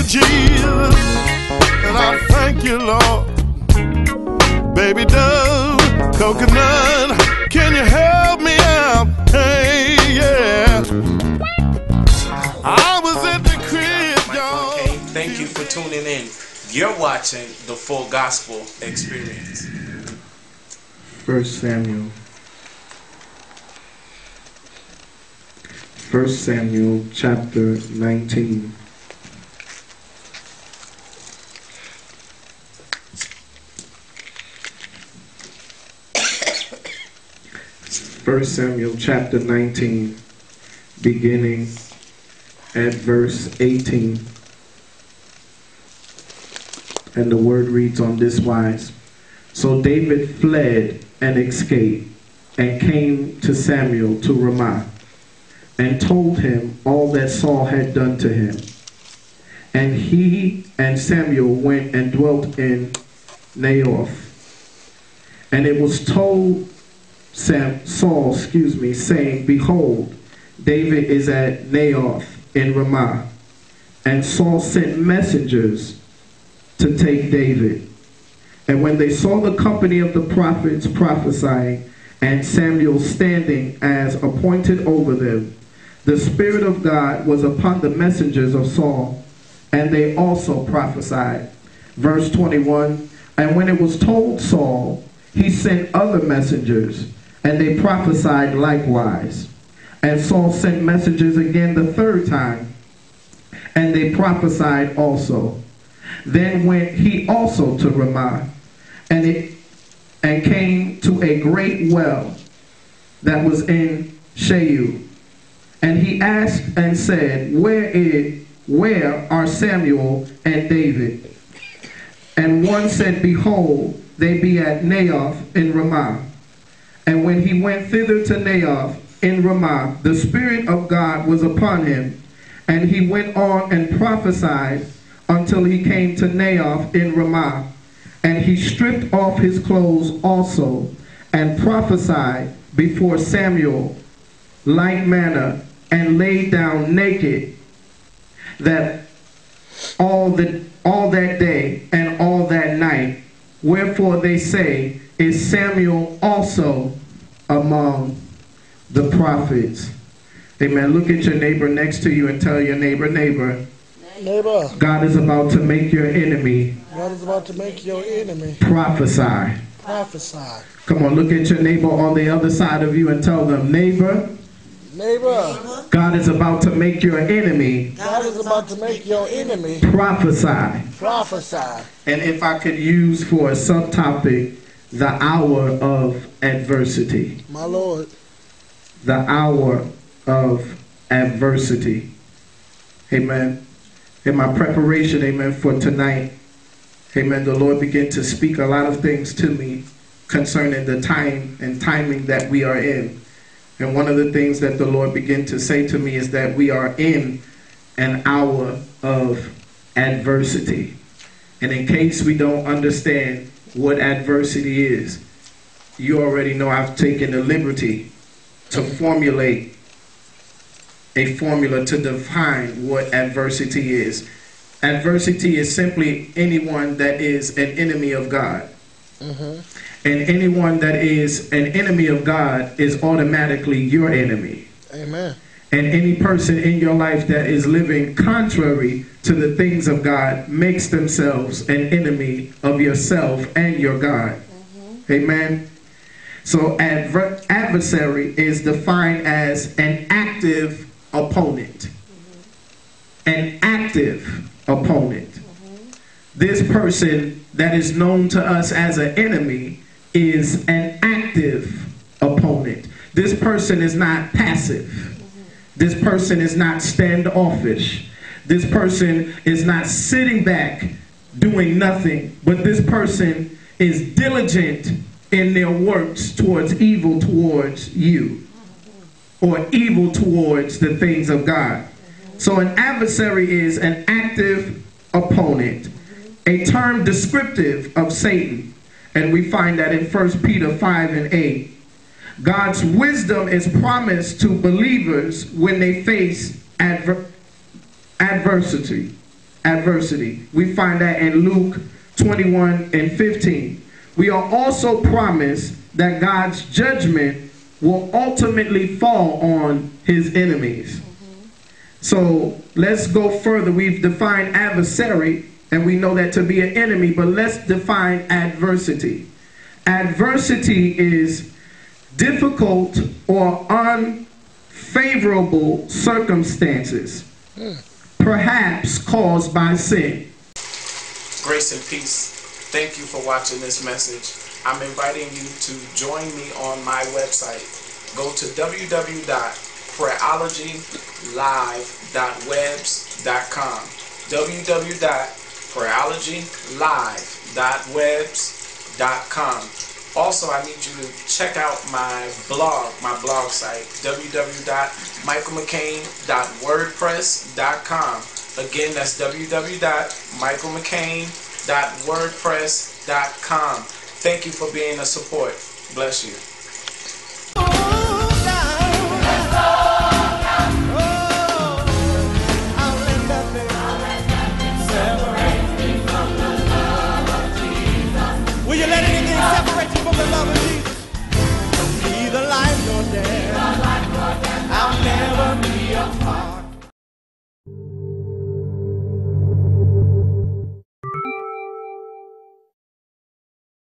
Jesus, and I thank you, Lord. Baby dove, coconut, can you help me out? Hey, yeah. I was at the crib, y'all. McCain, thank you for tuning in. You're watching The Full Gospel Experience. 1 Samuel. 1 Samuel chapter 19. 1 Samuel chapter 19, beginning at verse 18. And the word reads on this wise. So David fled and escaped, and came to Samuel to Ramah, and told him all that Saul had done to him. And he and Samuel went and dwelt in Naioth. And it was told Saul, saying, Behold, David is at Naioth in Ramah. And Saul sent messengers to take David. And when they saw the company of the prophets prophesying, and Samuel standing as appointed over them, the Spirit of God was upon the messengers of Saul, and they also prophesied. Verse 21, and when it was told Saul, he sent other messengers, and they prophesied likewise. And Saul sent messengers again the third time, and they prophesied also. Then went he also to Ramah, and came to a great well that was in Shehu. And he asked and said, Where are Samuel and David? And one said, Behold, they be at Naioth in Ramah. And when he went thither to Naioth in Ramah, the Spirit of God was upon him, and he went on and prophesied until he came to Naioth in Ramah. And he stripped off his clothes also, and prophesied before Samuel like manner, and laid down naked that all that day and all that night. Wherefore they say, Is Samuel also among the prophets? Amen. Look at your neighbor next to you and tell your neighbor, neighbor, God is about to make your enemy. God is about to make your enemy prophesy. Prophesy. Come on, look at your neighbor on the other side of you and tell them, neighbor, God is about to make your enemy. God is about to make your enemy prophesy. Prophesy. And if I could use for a subtopic, the hour of adversity. My Lord. The hour of adversity. Amen. In my preparation, amen, for tonight, amen, the Lord began to speak a lot of things to me concerning the time and timing that we are in. And one of the things that the Lord began to say to me is that we are in an hour of adversity. And in case we don't understand what adversity is, you already know I've taken the liberty to formulate a formula to define what adversity is. Adversity is simply anyone that is an enemy of God. And anyone that is an enemy of God is automatically your enemy. Amen. And any person in your life that is living contrary to the things of God makes themselves an enemy of yourself and your God. Amen. So adversary is defined as an active opponent. An active opponent. This person that is known to us as an enemy is an active opponent. This person is not passive. This person is not standoffish. This person is not sitting back doing nothing, but this person is diligent in their works towards evil towards you, or evil towards the things of God. So an adversary is an active opponent, a term descriptive of Satan. And we find that in 1 Peter 5 and 8. God's wisdom is promised to believers when they face adversity. adversity. We find that in Luke 21:15. We are also promised that God's judgment will ultimately fall on his enemies. So let's go further. We've defined adversary, and we know that to be an enemy, but let's define adversity. Adversity is difficult or unfavorable circumstances, perhaps caused by sin. Grace and peace. Thank you for watching this message. I'm inviting you to join me on my website. Go to www.prayerologylive.webs.com. www.prayerologylive.webs.com. Also, I need you to check out my blog site, www.michaelmccain.wordpress.com. Again, that's www.michaelmccain.wordpress.com. Thank you for being a support. Bless you.